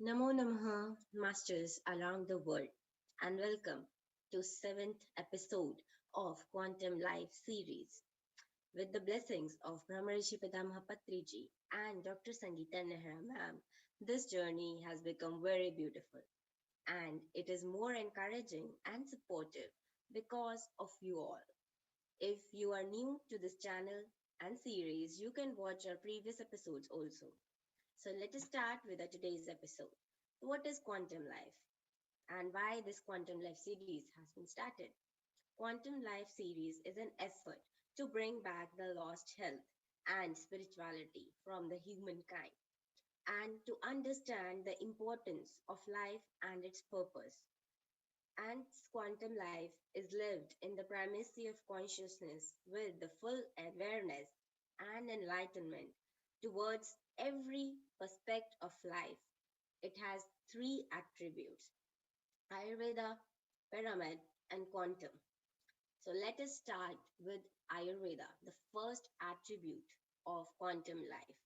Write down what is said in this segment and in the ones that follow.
Namo Namaha, masters around the world, and welcome to 7th episode of Quantum Life series. With the blessings of Brahmarishi Pidamaha Patriji and Dr. Sangeeta Nehra ma'am, this journey has become very beautiful and it is more encouraging and supportive because of you all. If you are new to this channel and series, you can watch our previous episodes also. So let us start with today's episode. What is quantum life and why this quantum life series has been started? Quantum life series is an effort to bring back the lost health and spirituality from the humankind and to understand the importance of life and its purpose. And quantum life is lived in the primacy of consciousness with the full awareness and enlightenment towards every aspect of life. It has three attributes: Ayurveda, pyramid, and quantum. So let us start with Ayurveda, the first attribute of quantum life.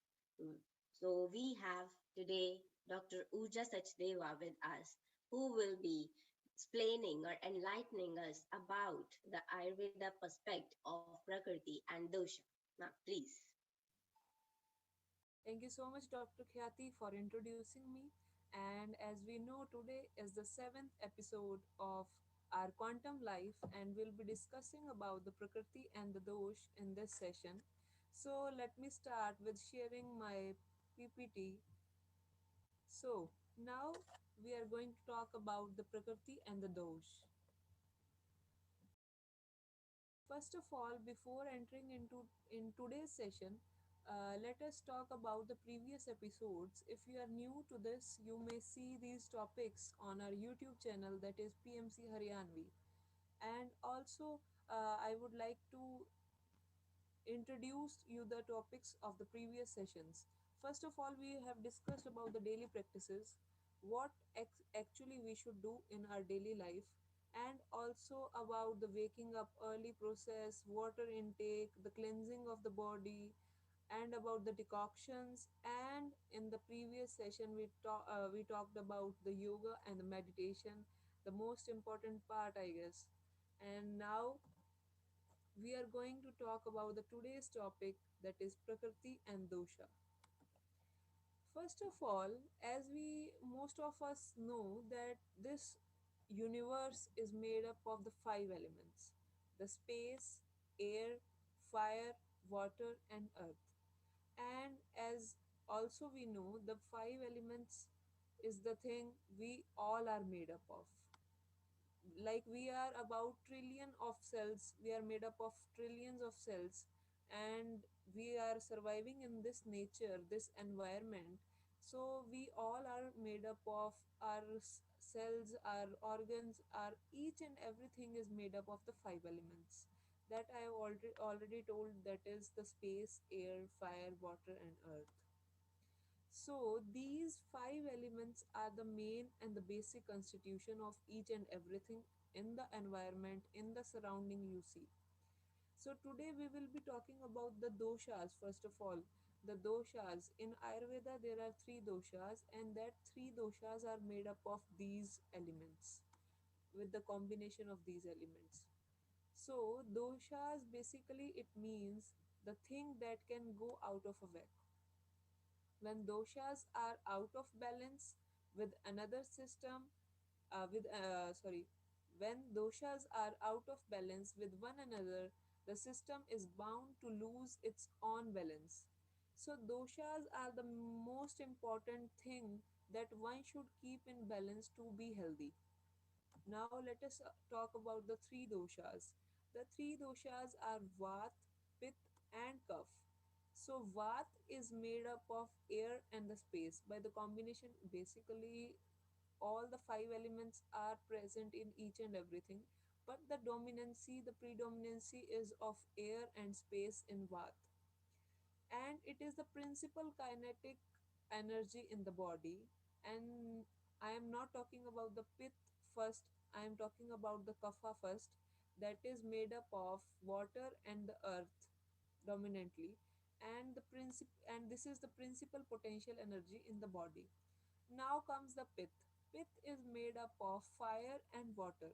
So we have today Dr. Uja Sachdeva with us, who will be explaining or enlightening us about the Ayurveda perspective of Prakriti and Dosha. Now, please. Thank you so much, Dr. Khyati, for introducing me. And as we know, today is the seventh episode of our quantum life, and we'll be discussing about the Prakriti and the Dosh in this session. So, let me start with sharing my PPT. So, now we are going to talk about the Prakriti and the Dosh. First of all, before entering into in today's session, let us talk about the previous episodes. If you are new to this, you may see these topics on our YouTube channel, that is PMC Haryanvi. And also, I would like to introduce you the topics of the previous sessions. First of all, we have discussed about the daily practices, what actually we should do in our daily life, and also about the waking up early process, water intake, the cleansing of the body, and about the decoctions. And in the previous session, we talked about the yoga and the meditation, the most important part, I guess. And now we are going to talk about the today's topic, that is Prakriti and Dosha. First of all, as we most of us know that this universe is made up of the five elements: the space, air, fire, water, and earth. And as also we know, the five elements is the thing we all are made up of. Like we are about trillion of cells, we are made up of trillions of cells, and we are surviving in this nature, this environment. So we all are made up of our cells, our organs, our each and everything is made up of the five elements that I have already told, that is the space, air, fire, water, and earth. So, these five elements are the main and the basic constitution of each and everything in the environment, in the surrounding you see. So, today we will be talking about the doshas. First of all, the doshas. In Ayurveda, there are three doshas, and that three doshas are made up of these elements with the combination of these elements. So, doshas basically it means the thing that can go out of a whack. When doshas are out of balance with another system, with sorry, when doshas are out of balance with one another, the system is bound to lose its own balance. So doshas are the most important thing that one should keep in balance to be healthy. Now let us talk about the three doshas. The three doshas are Vat, Pith, and Kaph. So Vat is made up of air and the space. By the combination, basically all the five elements are present in each and everything. But the dominancy, the predominancy is of air and space in Vat, and it is the principal kinetic energy in the body. And I am not talking about the pith first, I am talking about the kapha first, that is made up of water and the earth dominantly. And the princip- and this is the principal potential energy in the body. Now comes the pith. Pith is made up of fire and water.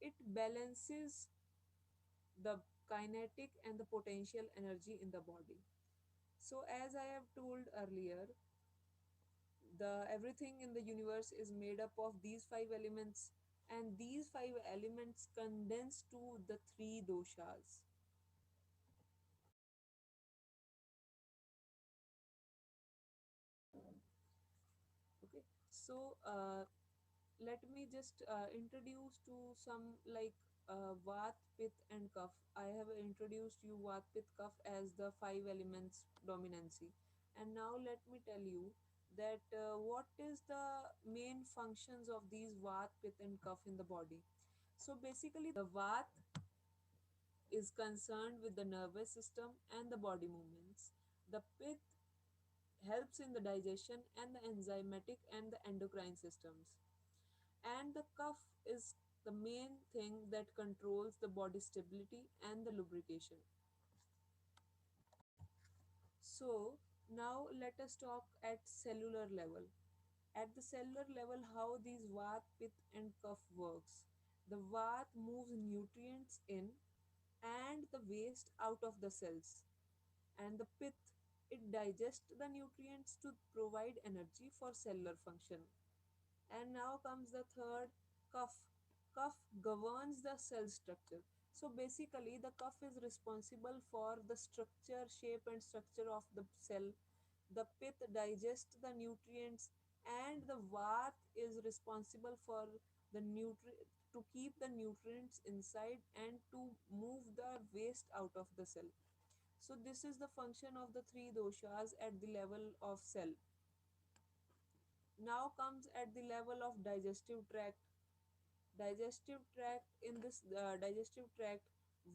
It balances the kinetic and the potential energy in the body. So as I have told earlier, the everything in the universe is made up of these five elements, and these five elements condense to the three doshas. Okay, so let me just introduce to some like vat, pith and kaph. I have introduced you vat, pith, kaph as the five elements dominancy, and now let me tell you that what is the main functions of these vat, pith and kaph in the body. So basically the vat is concerned with the nervous system and the body movements. The pith helps in the digestion and the enzymatic and the endocrine systems. And the cuff is the main thing that controls the body stability and the lubrication. So now let us talk at cellular level. At the cellular level, how these vat, pith and cuff works. The vat moves nutrients in and the waste out of the cells, and the pith, it digests the nutrients to provide energy for cellular function. And now comes the third, cuff. Cuff governs the cell structure. So basically, the cuff is responsible for the structure, shape, and structure of the cell. The pith digests the nutrients, and the vat is responsible for the to keep the nutrients inside and to move the waste out of the cell. So this is the function of the three doshas at the level of cell. Now comes at the level of digestive tract. Digestive tract, in this digestive tract,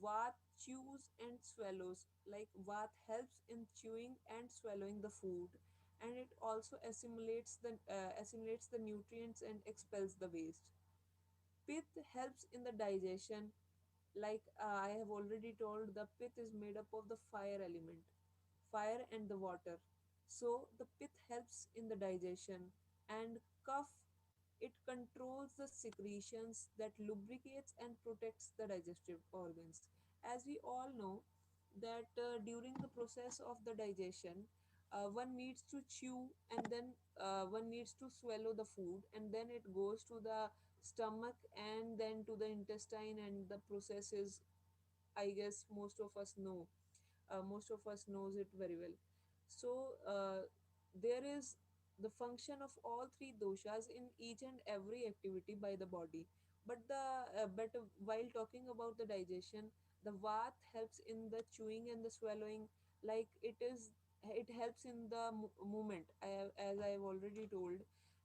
vat chews and swallows. Like vat helps in chewing and swallowing the food, and it also assimilates the nutrients and expels the waste. Pith helps in the digestion. Like I have already told, the pith is made up of the fire element, fire and the water. So the pith helps in the digestion, and cough, it controls the secretions that lubricates and protects the digestive organs. As we all know that during the process of the digestion, one needs to chew, and then one needs to swallow the food, and then it goes to the stomach and then to the intestine, and the process is, I guess most of us knows it very well. So there is the function of all three doshas in each and every activity by the body. But while talking about the digestion, the vat helps in the chewing and the swallowing. Like it helps in the movement, as I have already told,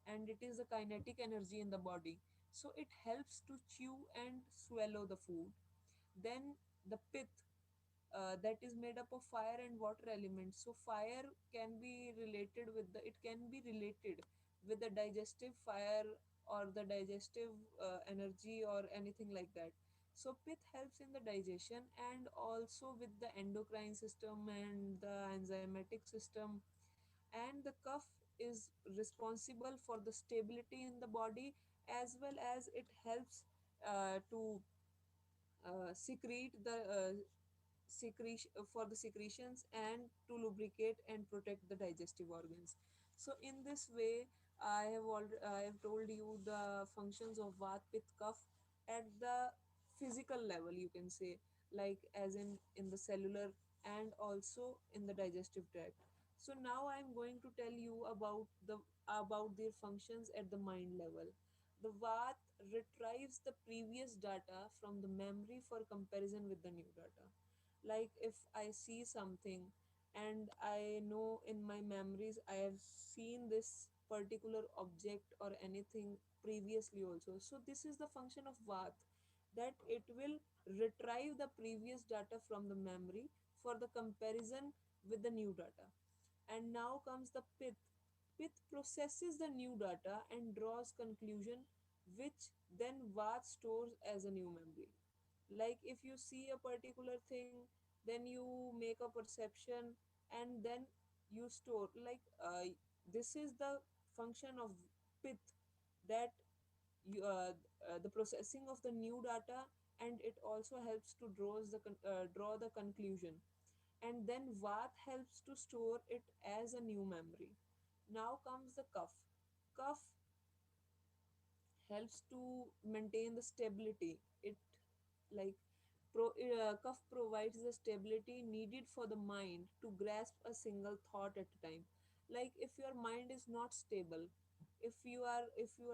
and it is the kinetic energy in the body. So it helps to chew and swallow the food. Then the pith, that is made up of fire and water elements. So fire can be related with the it can be related with the digestive fire or the digestive energy or anything like that. So pith helps in the digestion and also with the endocrine system and the enzymatic system. And the cuff is responsible for the stability in the body, as well as it helps to secrete the secretion for the secretions and to lubricate and protect the digestive organs. So in this way, I have told you the functions of vat, pith, kaph at the physical level, you can say, like as in the cellular and also in the digestive tract. So now I'm going to tell you about their functions at the mind level. The vat retrieves the previous data from the memory for comparison with the new data. Like if I see something and I know in my memories I have seen this particular object or anything previously also. So this is the function of vat, that it will retrieve the previous data from the memory for the comparison with the new data. And now comes the pith. Pith processes the new data and draws conclusion, which then vat stores as a new memory. Like if you see a particular thing, then you make a perception, and then you store, like this is the function of pith, that the processing of the new data, and it also helps to draw the conclusion, and then vat helps to store it as a new memory. Now comes the cuff. Cuff helps to maintain the stability. It like cuff provides the stability needed for the mind to grasp a single thought at a time. Like if your mind is not stable, if you are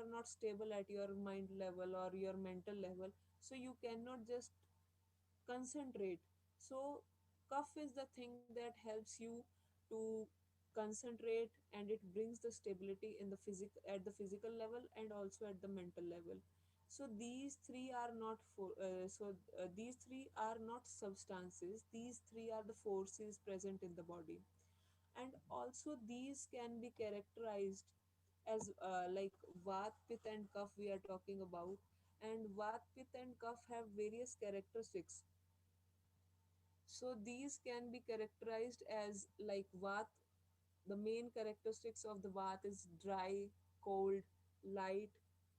not stable at your mind level or your mental level, so you cannot just concentrate. So cuff is the thing that helps you to concentrate, and it brings the stability in the physical level and also at the mental level. So these three are not substances, these three are the forces present in the body. And also these can be characterized as like vat, pith and kaph we are talking about. And vat, pith and kaph have various characteristics. So these can be characterized as like vat. The main characteristics of the vat is dry, cold, light,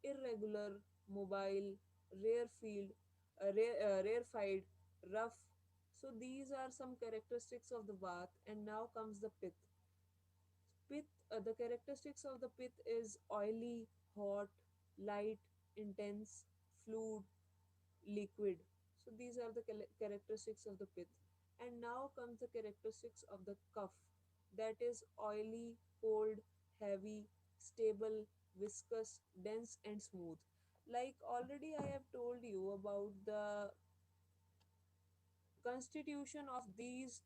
irregular, mobile, rarefied, rough. So these are some characteristics of the vat. And now comes the pith. The characteristics of the pith is oily, hot, light, intense, fluid, liquid. So these are the characteristics of the pith. And now comes the characteristics of the cuff. That is oily, cold, heavy, stable, viscous, dense, and smooth. Like already I have told you about the constitution of these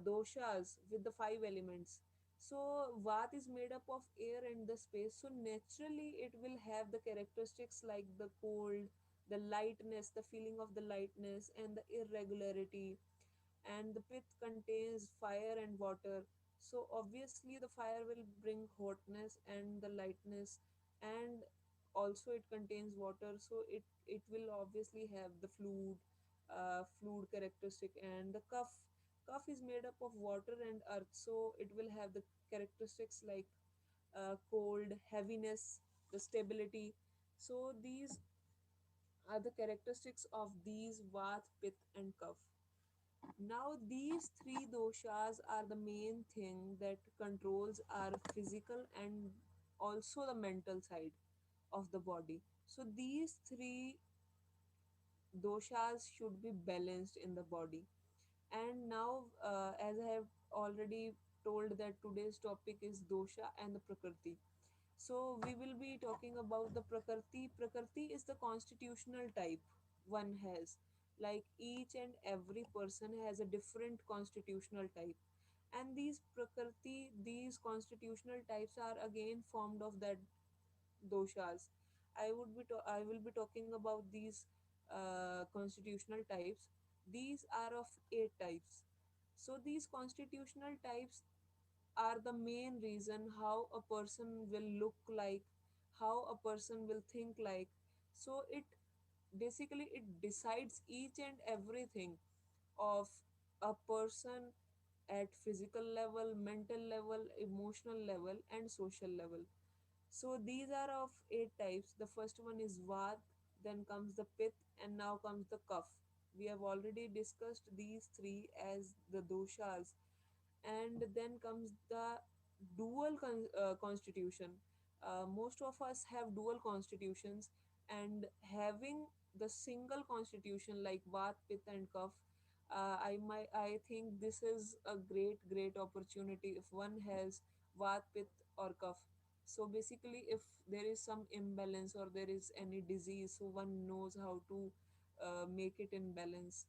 doshas with the five elements. So vat is made up of air and the space, so naturally it will have the characteristics like the cold, the lightness, the feeling of the lightness and the irregularity. And the pith contains fire and water, so obviously the fire will bring hotness and the lightness. And also it contains water, so it will obviously have the fluid characteristic. And the cuff is made up of water and earth, so it will have the characteristics like cold, heaviness, the stability. So these are the characteristics of these vat, pith and kaph. Now, these three doshas are the main thing that controls our physical and also the mental side of the body. So, these three doshas should be balanced in the body. And now, as I have already told, that today's topic is dosha and the prakriti. So we will be talking about the prakriti. Prakriti is the constitutional type one has. Like each and every person has a different constitutional type. And these constitutional types are again formed of that doshas. I will be talking about these constitutional types. These are of eight types. So these constitutional types are the main reason how a person will look like, how a person will think like. So it decides each and everything of a person at physical level, mental level, emotional level, and social level. So these are of eight types. The first one is Vat, then comes the Pith, and now comes the Kaph. We have already discussed these three as the doshas. And then comes the constitution. Most of us have dual constitutions, and having the single constitution like Vat, Pitta, and Kaph, I think this is a great opportunity if one has Vat, Pitta, or Kaph. So basically, if there is some imbalance or there is any disease, so one knows how to make it in balance.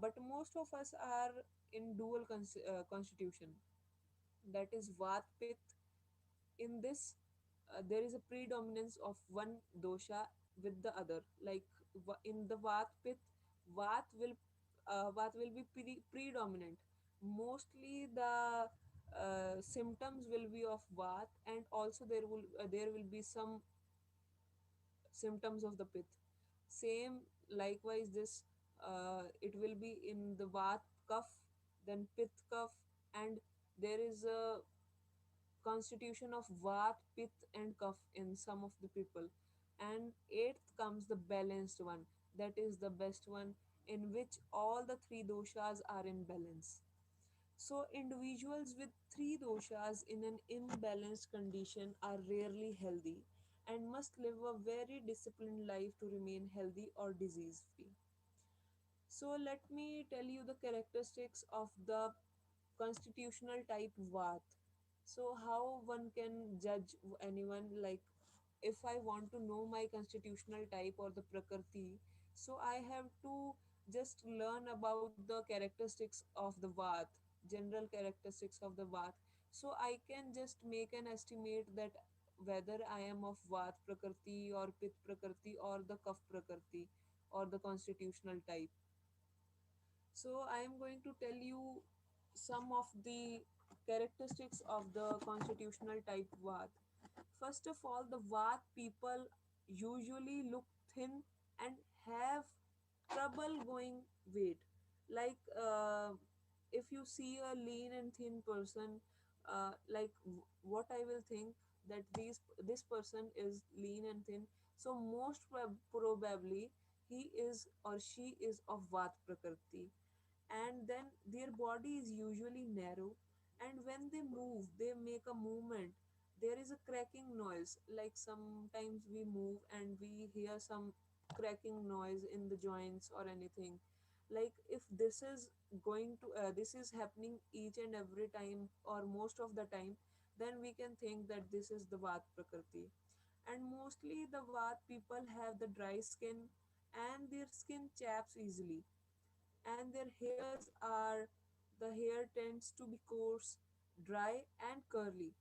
But most of us are in dual constitution, that is vat pit. In this, there is a predominance of one dosha with the other. Like in the vat pit, vat will be predominant. Mostly the symptoms will be of vat, and also there will be some symptoms of the pith. Same likewise this, it will be in the vat cuff, then pith cuff, and there is a constitution of Vat, Pith, and Kaph in some of the people. And eighth comes the balanced one, that is the best one, in which all the three doshas are in balance. So, individuals with three doshas in an imbalanced condition are rarely healthy and must live a very disciplined life to remain healthy or disease free. So, let me tell you the characteristics of the constitutional type Vat. So, how one can judge anyone, like if I want to know my constitutional type or the Prakriti, so I have to just learn about the characteristics of the Vat, general characteristics of the Vat. So I can just make an estimate that whether I am of Vat Prakriti or Pit Prakriti or the Kaph Prakriti or the constitutional type. So I am going to tell you some of the characteristics of the constitutional type Vat. First of all, the Vat people usually look thin and have trouble going weight. Like if you see a lean and thin person, what I will think that this person is lean and thin. So most probably he is or she is of Vat Prakriti, and then their body is usually narrow, and when they move they make a movement, there is a cracking noise, like sometimes we move and we hear some cracking noise in the joints or anything. Like if this is going to this is happening each and every time or most of the time, then we can think that this is the Vat Prakriti. And mostly the Vat people have the dry skin, and their skin chaps easily, and their hairs are the hair tends to be coarse, dry, and curly.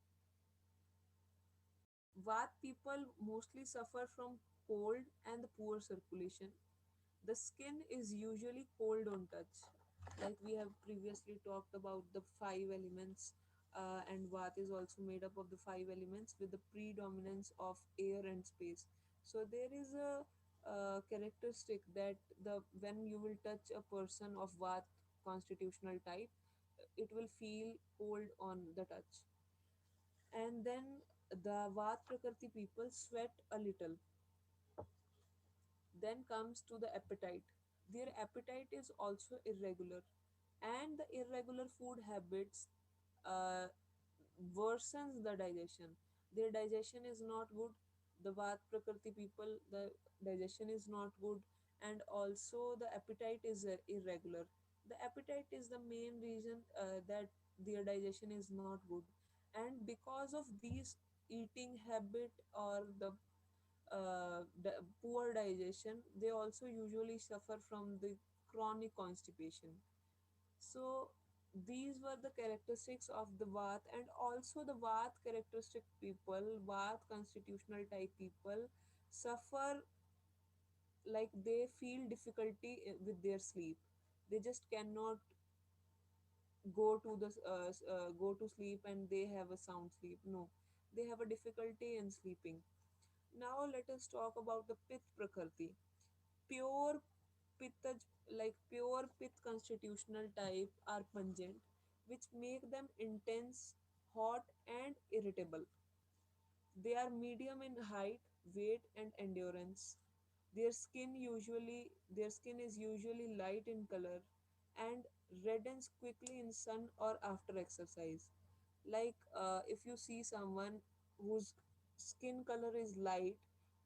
Vat people mostly suffer from cold and the poor circulation. The skin is usually cold on touch. Like we have previously talked about the five elements, and Vat is also made up of the five elements with the predominance of air and space. So there is a characteristic that the when you will touch a person of Vat constitutional type, it will feel cold on the touch. And then the Vat Prakriti people sweat a little. Then comes to the appetite. Their appetite is also irregular, and the irregular food habits uh, worsens the digestion. Their digestion is not good. The Vat Prakriti people, the digestion is not good, and also the appetite is irregular. The appetite is the main reason that their digestion is not good, and because of these eating habit or the poor digestion, they also usually suffer from the chronic constipation. So these were the characteristics of the Vat, and also the Vat characteristic people, Vat constitutional type people suffer, like they feel difficulty with their sleep. They just cannot go to sleep and they have a sound sleep. No, they have a difficulty in sleeping. Now let us talk about the Pith Prakriti. Pure Pitta, like pure Pith constitutional type are pungent, which make them intense, hot, and irritable. They are medium in height, weight, and endurance. Their skin is usually light in color and reddens quickly in sun or after exercise. Like if you see someone whose skin color is light,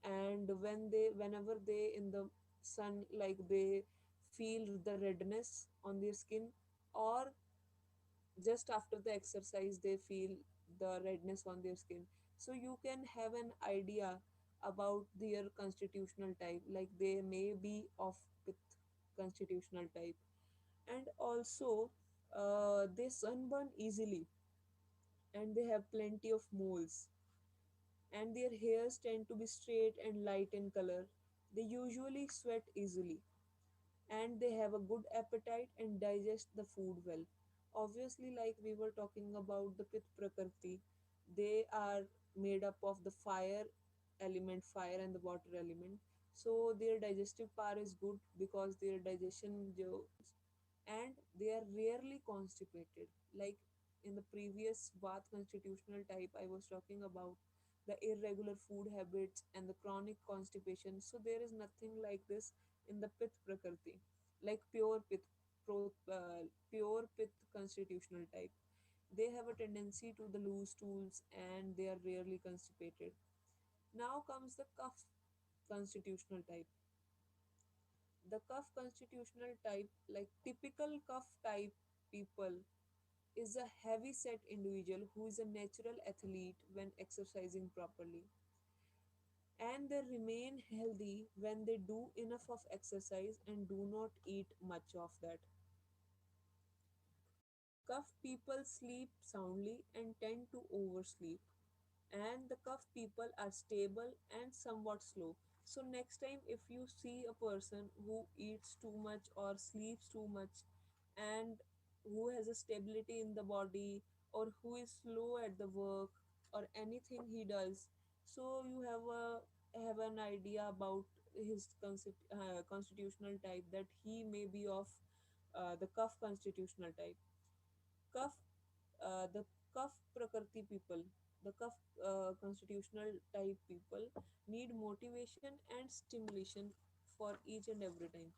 and whenever they in the sun, like they feel the redness on their skin, or just after the exercise they feel the redness on their skin, so you can have an idea about their constitutional type, like they may be of with constitutional type. And also they sunburn easily, and they have plenty of moles, and their hairs tend to be straight and light in color. They usually sweat easily, and they have a good appetite and digest the food well. Obviously, like we were talking about the Pith Prakriti, they are made up of the fire element, fire and the water element. So their digestive power is good because their digestion and they are rarely constipated. Like In the previous Vata constitutional type, I was talking about the irregular food habits and the chronic constipation. So there is nothing like this in the Pith Prakriti, like pure Pith constitutional type. They have a tendency to the loose stools and they are rarely constipated. Now comes the Kapha constitutional type. The Kapha constitutional type, like typical Kapha type people, is a heavy set individual who is a natural athlete when exercising properly, and they remain healthy when they do enough of exercise and do not eat much of that. Cuff people sleep soundly and tend to oversleep, and the cuff people are stable and somewhat slow. So next time if you see a person who eats too much or sleeps too much and who has a stability in the body, or who is slow at the work or anything he does, so you have an idea about his constitutional type, that he may be of the cuff constitutional type. Cuff the Cuff Prakriti people, the Cuff constitutional type people need motivation and stimulation for each and every time.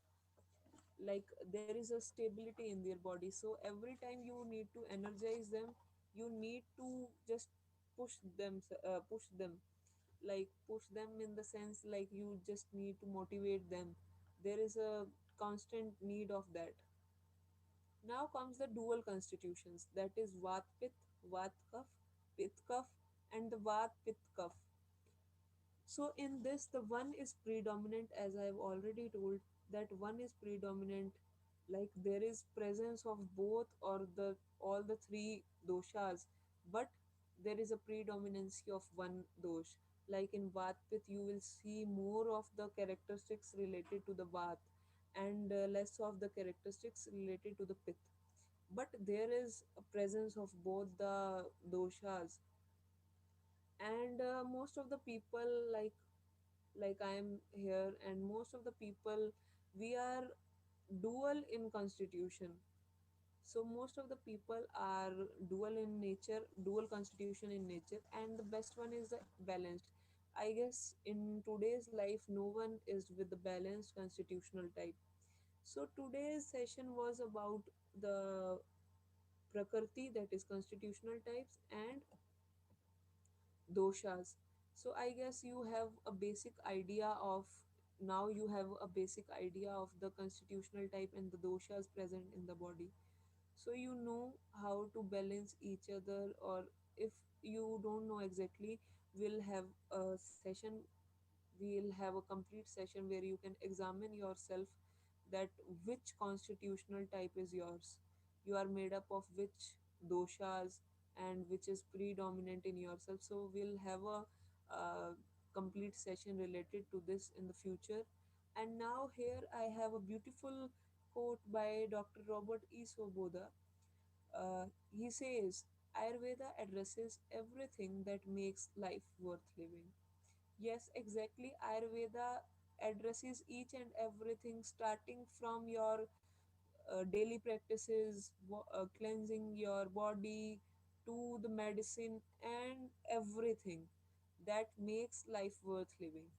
Like there is a stability in their body, so every time you need to energize them, you need to just push them, like push them in the sense like you just need to motivate them. There is a constant need of that. Now comes the dual constitutions, that is Vat Pith, Vat Kaph, Pith Kaph, and the Vat Pith Kaph. So in this, the one is predominant, as I have already told, that one is predominant, like there is presence of both or the all the three doshas, but there is a predominancy of one dosh. Like in Vat Pith, you will see more of the characteristics related to the Vat and less of the characteristics related to the Pith, but there is a presence of both the doshas. And most of the people, like I am here, and most of the people, we are dual in constitution. So most of the people are dual in nature, dual constitution in nature, and the best one is the balanced. I guess in today's life no one is with the balanced constitutional type. So today's session was about the prakriti, that is constitutional types, and doshas. So I guess you have a basic idea of, now you have a basic idea of the constitutional type and the doshas present in the body. So you know how to balance each other, or if you don't know exactly, we'll have a session, we'll have a complete session where you can examine yourself, that which constitutional type is yours, you are made up of which doshas, and which is predominant in yourself. So we'll have a complete session related to this in the future. And now here I have a beautiful quote by Dr. Robert E. Svoboda. He says, Ayurveda addresses everything that makes life worth living. Yes, exactly. Ayurveda addresses each and everything, starting from your daily practices, cleansing your body, to the medicine and everything that makes life worth living.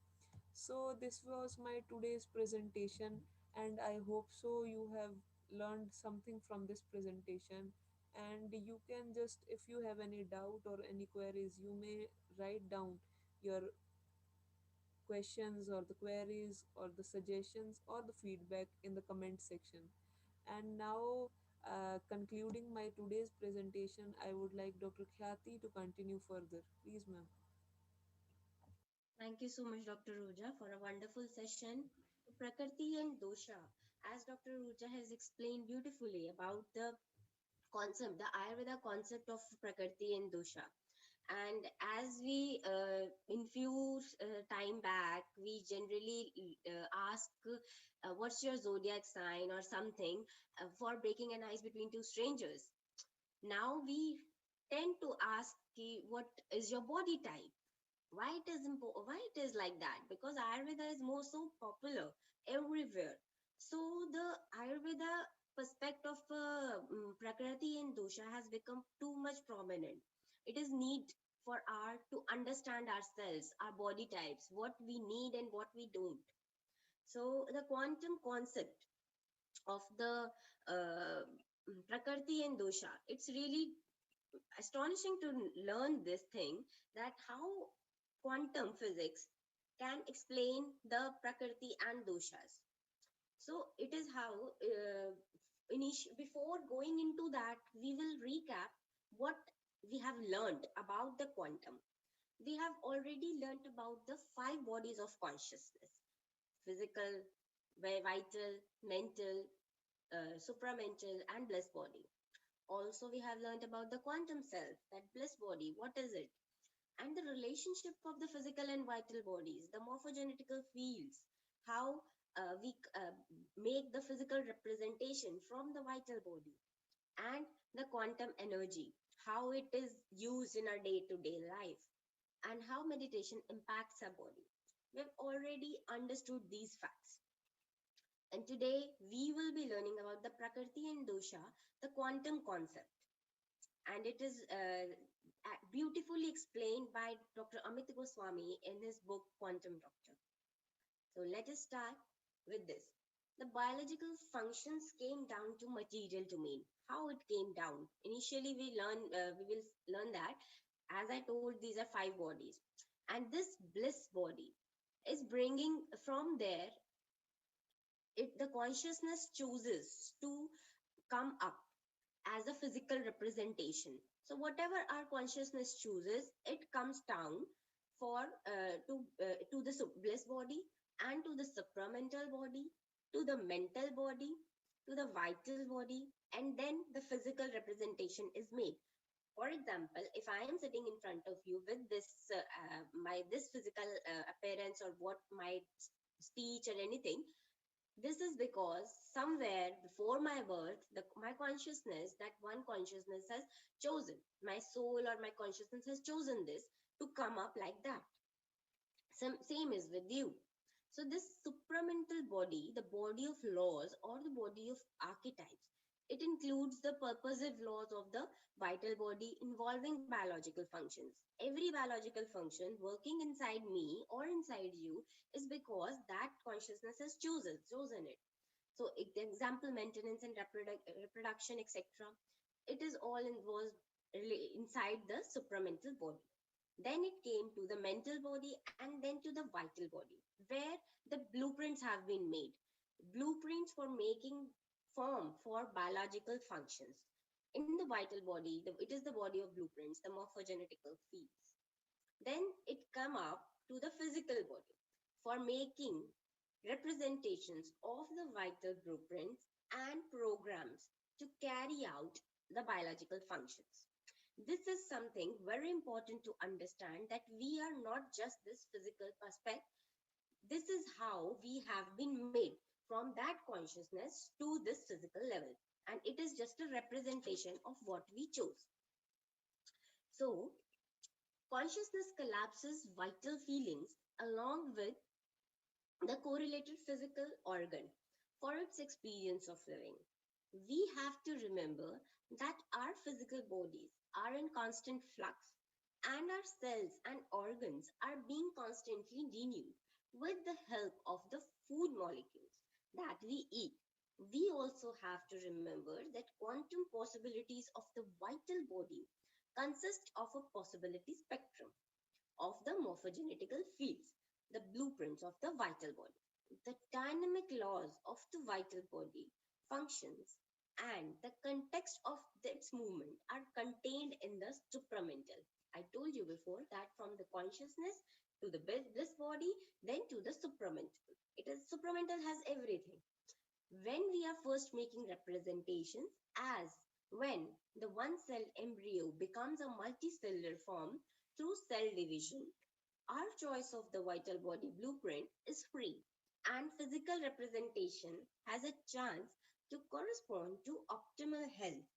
So, this was my today's presentation, and I hope so you have learned something from this presentation. And you can just, if you have any doubt or any queries, you may write down your questions or the queries or the suggestions or the feedback in the comment section. And now, concluding my today's presentation, I would like Dr. Khyati to continue further. Please, ma'am. Thank you so much, Dr. Roja, for a wonderful session. Prakriti and dosha, as Dr. Roja has explained beautifully about the concept, the Ayurveda concept of Prakriti and dosha. And as we, in few time back, we generally ask, what's your zodiac sign or something, for breaking an ice between two strangers. Now we tend to ask, what is your body type? Why it is why it is like that? Because Ayurveda is more so popular everywhere. So the Ayurveda perspective of Prakriti and dosha has become too much prominent. It is need for our to understand ourselves, our body types, what we need and what we don't. So the quantum concept of the Prakriti and dosha, it's really astonishing to learn this thing, that how quantum physics can explain the Prakriti and doshas. So it is how, before going into that, we will recap what we have learned about the quantum. We have already learned about the five bodies of consciousness: physical, vital, mental, supramental, and bliss body. Also, we have learned about the quantum self, that bliss body, what is it? And the relationship of the physical and vital bodies, the morphogenetical fields, how we make the physical representation from the vital body, and the quantum energy, how it is used in our day to day life, and how meditation impacts our body. We've already understood these facts. And today we will be learning about the Prakriti and Dosha, the quantum concept. And it is beautifully explained by Dr. Amit Goswami in his book Quantum Doctor. So let us start with this. The biological functions came down to material domain. How it came down? Initially, we will learn that. As I told, these are five bodies, and this bliss body is bringing from there. The consciousness chooses to come up as a physical representation. So whatever our consciousness chooses, it comes down for to the bliss body, and to the supramental body, to the mental body, to the vital body, and then the physical representation is made. For example, if I am sitting in front of you with this my this physical appearance, or what my speech or anything, this is because somewhere before my birth, my consciousness, that one consciousness has chosen, my soul or my consciousness has chosen this to come up like that. Same is with you. So, this supramental body, the body of laws or the body of archetypes, it includes the purposive laws of the vital body involving biological functions. Every biological function working inside me or inside you is because that consciousness has chosen it. So, example, maintenance and reproduction, etc. It is all involved inside the supramental body. Then it came to the mental body, and then to the vital body, where the blueprints have been made. Blueprints for making form for biological functions. In the vital body, it is the body of blueprints, the morphogenetical fields. Then it come up to the physical body for making representations of the vital blueprints and programs to carry out the biological functions. This is something very important to understand, that we are not just this physical aspect. This is how we have been made from that consciousness to this physical level. And it is just a representation of what we chose. So, consciousness collapses vital feelings along with the correlated physical organ for its experience of living. We have to remember that our physical bodies are in constant flux, and our cells and organs are being constantly renewed with the help of the food molecules that we eat. We also have to remember that quantum possibilities of the vital body consist of a possibility spectrum of the morphogenetical fields, the blueprints of the vital body. The dynamic laws of the vital body functions and the context of its movement are contained in the supramental. I told you before that from the consciousness to the bliss body, then to the supramental. It is supramental has everything. When we are first making representations, as when the one cell embryo becomes a multicellular form through cell division, our choice of the vital body blueprint is free, and physical representation has a chance to correspond to optimal health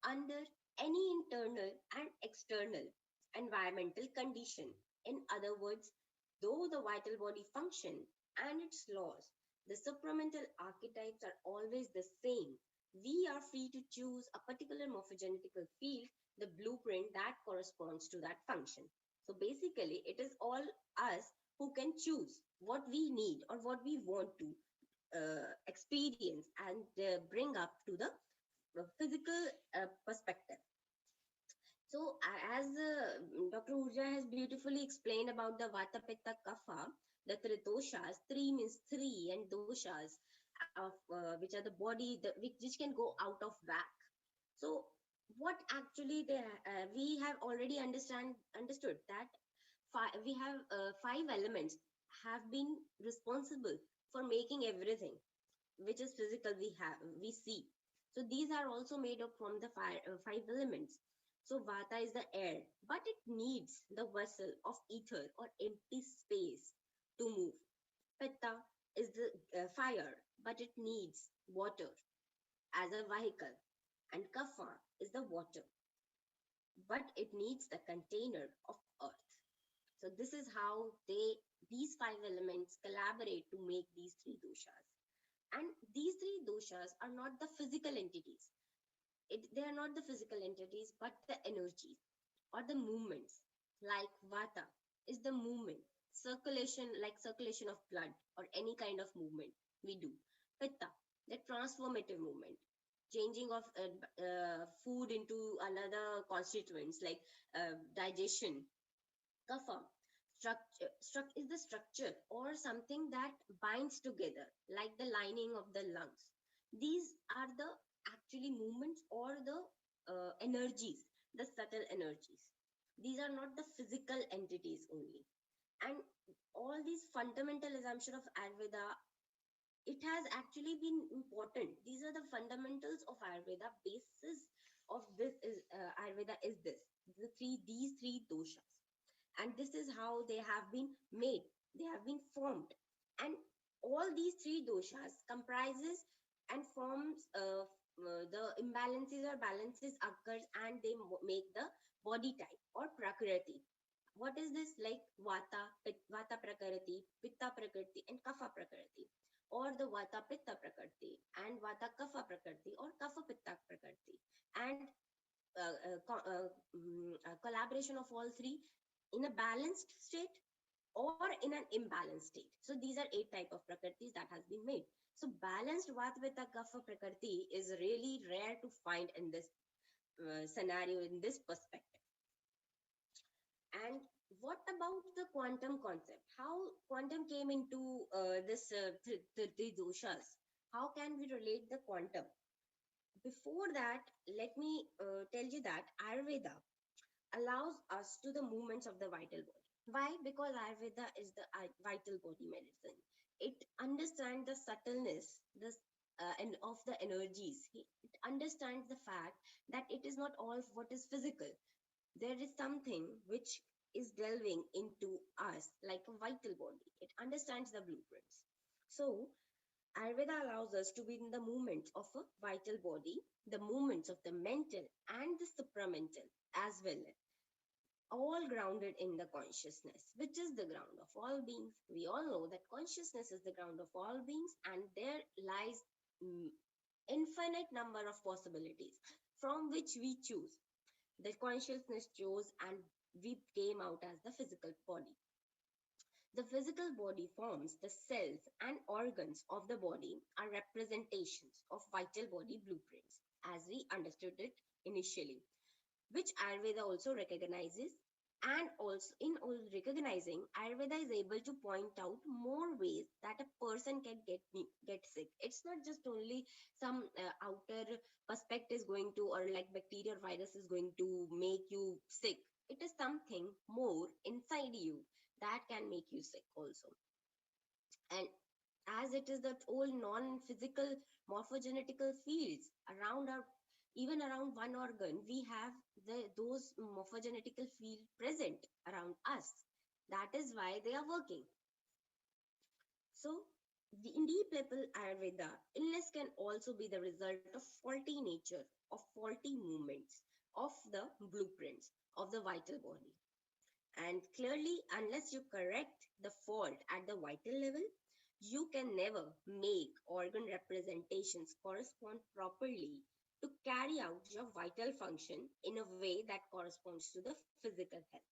under any internal and external environmental condition. In other words, though the vital body function and its laws, the supramental archetypes are always the same. we are free to choose a particular morphogenetical field, the blueprint that corresponds to that function. So basically, it is all us who can choose what we need or what we want to experience and bring up to the physical perspective. So, as Dr. Urja has beautifully explained about the Vata, Pitta, Kapha, the three doshas, three means three, and doshas of which are the body, which can go out of whack. So, what actually we have already understood that we have five elements have been responsible for making everything which is physical we see. So these are also made up from the five elements. So vata is the air, but it needs the vessel of ether or empty space to move. Pitta is the fire, but it needs water as a vehicle. And kapha is the water, but it needs the container of earth. So this is how these five elements collaborate to make these three doshas. And these three doshas are not the physical entities. They are not the physical entities, but the energies or the movements. Like vata is the movement, circulation, like circulation of blood or any kind of movement we do. Pitta, the transformative movement, changing of food into another constituents like digestion. Kapha, is the structure or something that binds together, like the lining of the lungs. These are the actually movements or the energies, the subtle energies. These are not the physical entities only. And all these fundamental assumption of Ayurveda, it has actually been important. These are the fundamentals of Ayurveda. Basis of this is Ayurveda is this these three doshas, and this is how they have been made, they have been formed. And all these three doshas comprises and forms the imbalances or balances occurs, and they make the body type or prakriti. What is this? Like vata prakriti, pitta prakriti, and kapha prakriti, or the vata pitta prakriti and vata kapha prakriti or kapha pitta prakriti. And collaboration of all three in a balanced state or in an imbalanced state. So these are 8 type of prakritis that has been made. So balanced Vatvita Kapha Prakriti is really rare to find in this scenario, in this perspective. And what about the quantum concept? How quantum came into this the doshas? How can we relate the quantum? Before that, let me tell you that Ayurveda allows us to the movements of the vital body. Why? Because Ayurveda is the vital body medicine. It understands the subtleness, and of the energies. It understands the fact that it is not all what is physical. There is something which is delving into us like a vital body. It understands the blueprints. So Ayurveda allows us to be in the movements of a vital body, the movements of the mental and the supramental as well, all grounded in the consciousness, which is the ground of all beings. We all know that consciousness is the ground of all beings, and there lies infinite number of possibilities from which we choose. The consciousness chose, and we came out as the physical body. The physical body forms the cells and organs of the body are representations of vital body blueprints, as we understood it initially, which Ayurveda also recognizes. And also, in all recognizing, Ayurveda is able to point out more ways that a person can get sick. It's not just only some outer perspective is going to, or like bacteria or virus is going to make you sick. It is something more inside you that can make you sick also. And as it is that all non-physical morphogenetical fields around our, even around one organ, we have those morphogenetical field present around us. That is why they are working. So in deep level Ayurveda, illness can also be the result of faulty nature, of faulty movements of the blueprints of the vital body. And clearly, unless you correct the fault at the vital level, You can never make organ representations correspond properly to carry out your vital function in a way that corresponds to the physical health.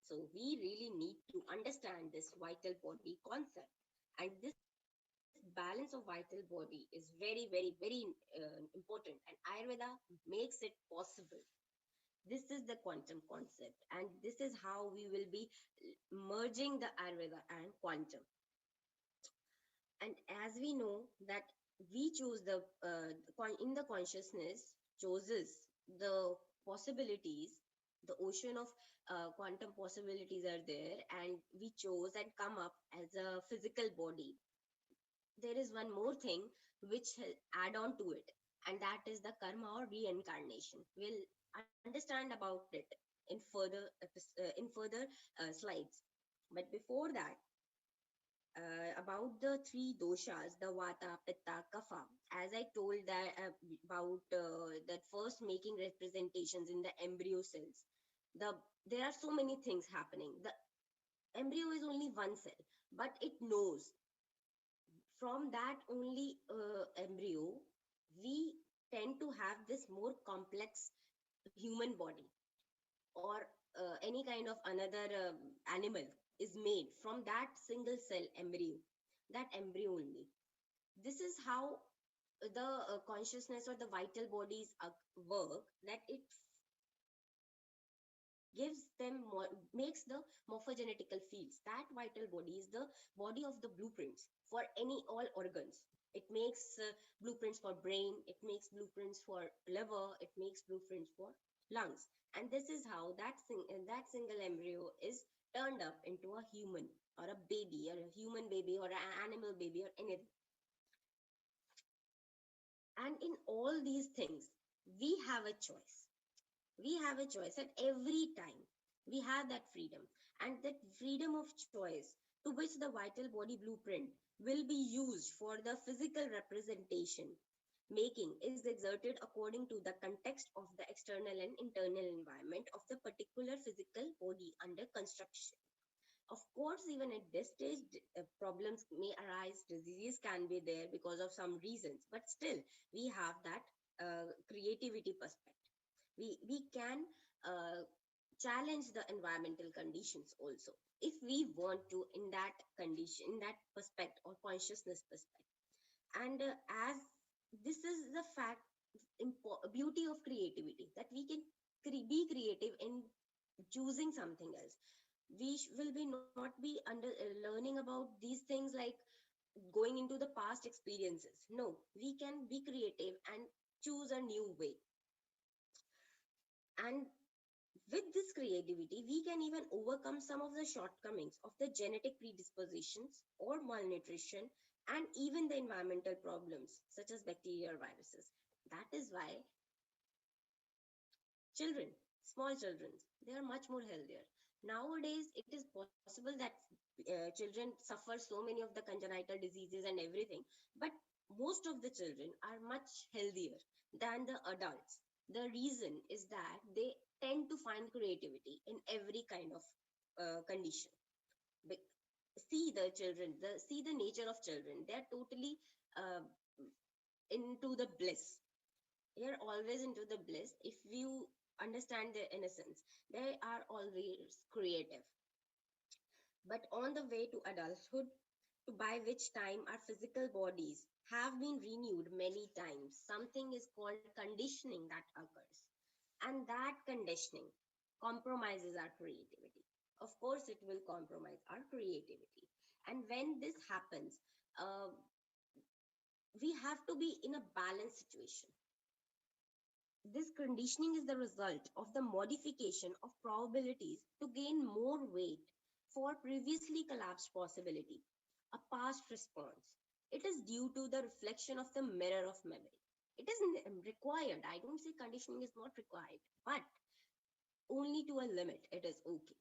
So we really need to understand this vital body concept. And this balance of vital body is very, very, very important. And Ayurveda makes it possible. This is the quantum concept. And this is how we will be merging the Ayurveda and quantum. And as we know that we choose in the consciousness chooses the possibilities, the ocean of quantum possibilities are there, and we chose and come up as a physical body. There is one more thing which add on to it, and that is the karma or reincarnation. We'll understand about it in further slides. But before that, about the three doshas, the vata, pitta, kapha. As I told that about that first making representations in the embryo cells, the there are so many things happening. The embryo is only one cell, but it knows from that only embryo we tend to have this more complex human body, or any kind of another animal is made from that single cell embryo, that embryo only. This is how the consciousness or the vital bodies work, that it gives them makes the morphogenetical fields. That vital body is the body of the blueprints for any all organs. It makes blueprints for brain, it makes blueprints for liver, it makes blueprints for lungs. And this is how that single embryo is turned up into a human, or a baby, or a human baby, or an animal baby, or anything. And in all these things we have a choice. We have a choice at every time. We have that freedom, and that freedom of choice to which the vital body blueprint will be used for the physical representation making is exerted according to the context of the external and internal environment of the particular physical body under construction. Of course, even at this stage, problems may arise, diseases can be there because of some reasons, but still we have that creativity perspective. We can challenge the environmental conditions also, if we want to, in that condition, in that perspective or consciousness perspective. And as this is the fact, beauty of creativity, that we can be creative in choosing something else. We will be not be under learning about these things like going into the past experiences. No, we can be creative and choose a new way. And with this creativity, we can even overcome some of the shortcomings of the genetic predispositions or malnutrition, and even the environmental problems such as bacteria or viruses. That is why children, small children, they are much more healthier. Nowadays, it is possible that children suffer so many of the congenital diseases and everything, but most of the children are much healthier than the adults. The reason is that they tend to find creativity in every kind of condition. Be- See the children, see the nature of children. They are totally uh, into the bliss. They are always into the bliss. If you understand their innocence, they are always creative. But on the way to adulthood, to by which time our physical bodies have been renewed many times, something is called conditioning that occurs. And that conditioning compromises our creativity. Of course, it will compromise our creativity. And when this happens, uh, we have to be in a balanced situation. This conditioning is the result of the modification of probabilities to gain more weight for previously collapsed possibility, a past response. It is due to the reflection of the mirror of memory. It is required. I don't say conditioning is not required, but only to a limit it is okay.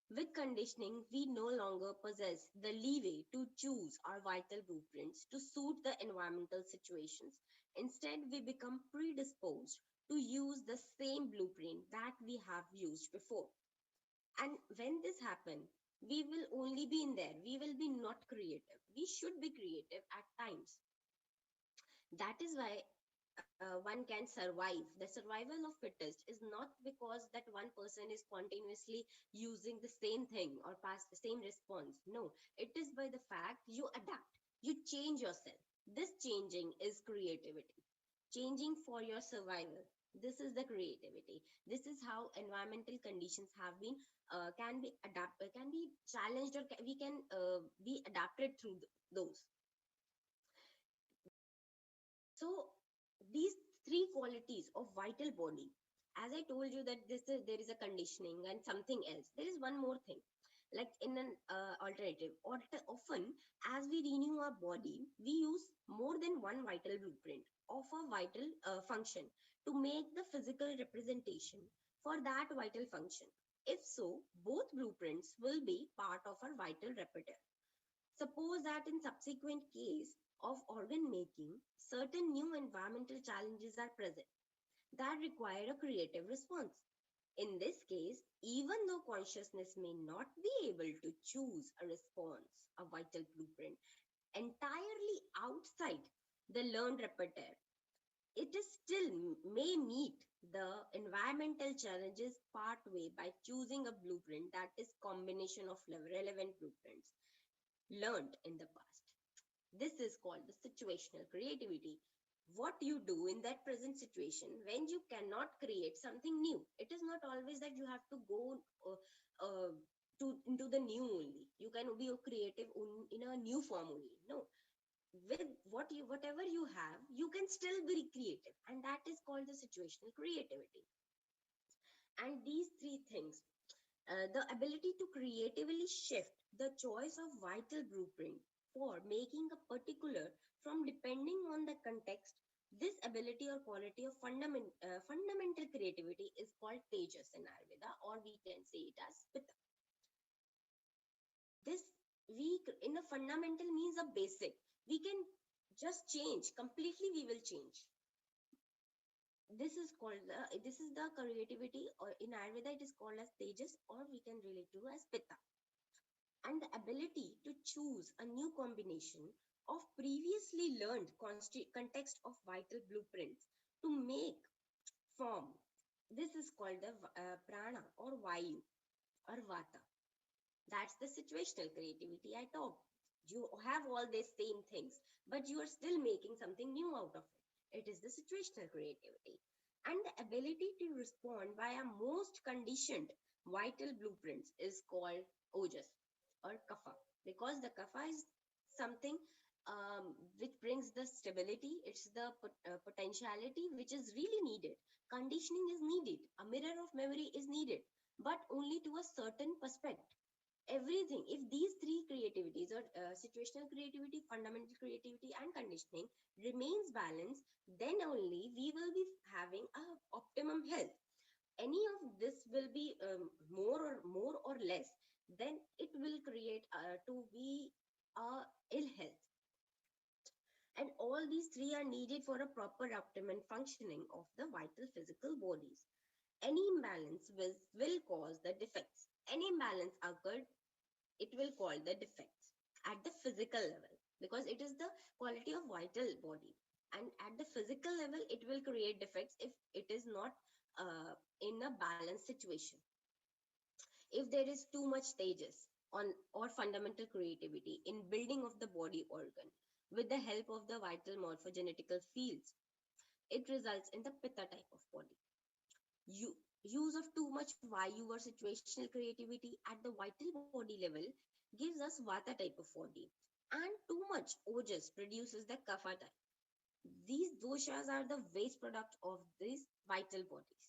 With conditioning, we no longer possess the leeway to choose our vital blueprints to suit the environmental situations. Instead, we become predisposed to use the same blueprint that we have used before. And when this happens, we will only be in there. We will be not creative. We should be creative at times. That is why one can survive. The survival of fittest is not because that one person is continuously using the same thing or pass the same response. No, it is by the fact you adapt, you change yourself. This changing is creativity. Changing for your survival. This is the creativity. This is how environmental conditions have been can be adapted, can be challenged, or we can be adapted through those. So these three qualities of vital body, as I told you that there is a conditioning and something else. There is one more thing, like in an alternative. Often, as we renew our body, we use more than one vital blueprint of a vital function to make the physical representation for that vital function. If so, both blueprints will be part of our vital repertoire. Suppose that in subsequent case of organ making, certain new environmental challenges are present that require a creative response. In this case, even though consciousness may not be able to choose a response, a vital blueprint, entirely outside the learned repertoire, it is still may meet the environmental challenges partway by choosing a blueprint that is combination of relevant blueprints learned in the past. This is called the situational creativity. What you do in that present situation when you cannot create something new. It is not always that you have to go to into the new only. You can be creative in a new form only. No, with whatever you have, you can still be creative, and that is called the situational creativity. And these three things, the ability to creatively shift the choice of vital blueprint for making a particular from depending on the context. This ability or quality of fundamental creativity is called tejas in Ayurveda, or we can say it as pitta. This we in a fundamental means a basic. We can just change completely. We will change. This is the creativity, or in Ayurveda it is called as tejas, or we can relate to as pitta. And the ability to choose a new combination of previously learned context of vital blueprints to make form. This is called the prana or vayu or vata. That's the situational creativity I talked. You have all these same things, but you are still making something new out of it. It is the situational creativity. And the ability to respond by a most conditioned vital blueprints is called ojas or kapha, because the kapha is something which brings the stability. It's the potentiality which is really needed. Conditioning is needed. A mirror of memory is needed, but only to a certain perspective. Everything, if these three creativities or situational creativity, fundamental creativity, and conditioning remains balanced, then only we will be having a optimum health. Any of this will be more or less, then it will create to be ill health. And all these three are needed for a proper optimum functioning of the vital physical bodies. Any imbalance will cause the defects. Any imbalance occurred, it will call the defects at the physical level, because it is the quality of vital body. And at the physical level, it will create defects if it is not in a balanced situation. If there is too much stages on or fundamental creativity in building of the body organ with the help of the vital morphogenetical fields, it results in the pitta type of body. Use of too much vayu or situational creativity at the vital body level gives us vata type of body, and too much ojas produces the kapha type. These doshas are the waste product of these vital bodies.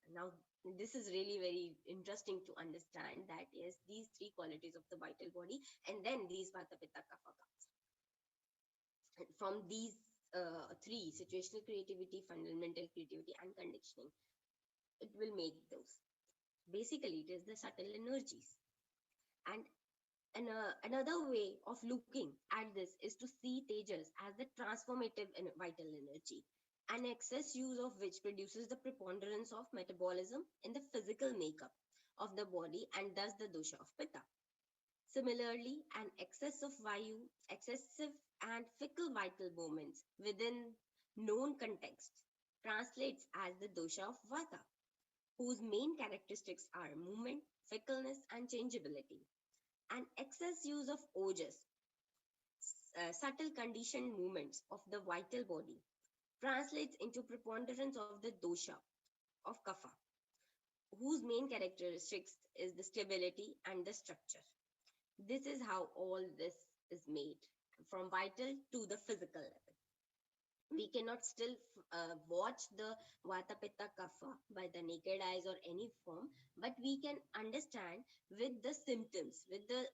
Now, this is really very interesting to understand that yes, these three qualities of the vital body, and then these vata pitta kapha comes. And from these three, situational creativity, fundamental creativity, and conditioning, it will make those. Basically, it is the subtle energies. And another way of looking at this is to see tejas as the transformative and vital energy, an excess use of which produces the preponderance of metabolism in the physical makeup of the body and thus the dosha of Pitta. Similarly, an excess of Vayu, excessive and fickle vital movements within known contexts translates as the dosha of Vata, whose main characteristics are movement, fickleness, and changeability. An excess use of ojas, subtle conditioned movements of the vital body, translates into preponderance of the dosha of Kapha, whose main characteristics is the stability and the structure. This is how all this is made from vital to the physical level. We cannot still watch the Vata Pitta Kapha by the naked eyes or any form, but we can understand with the symptoms, with the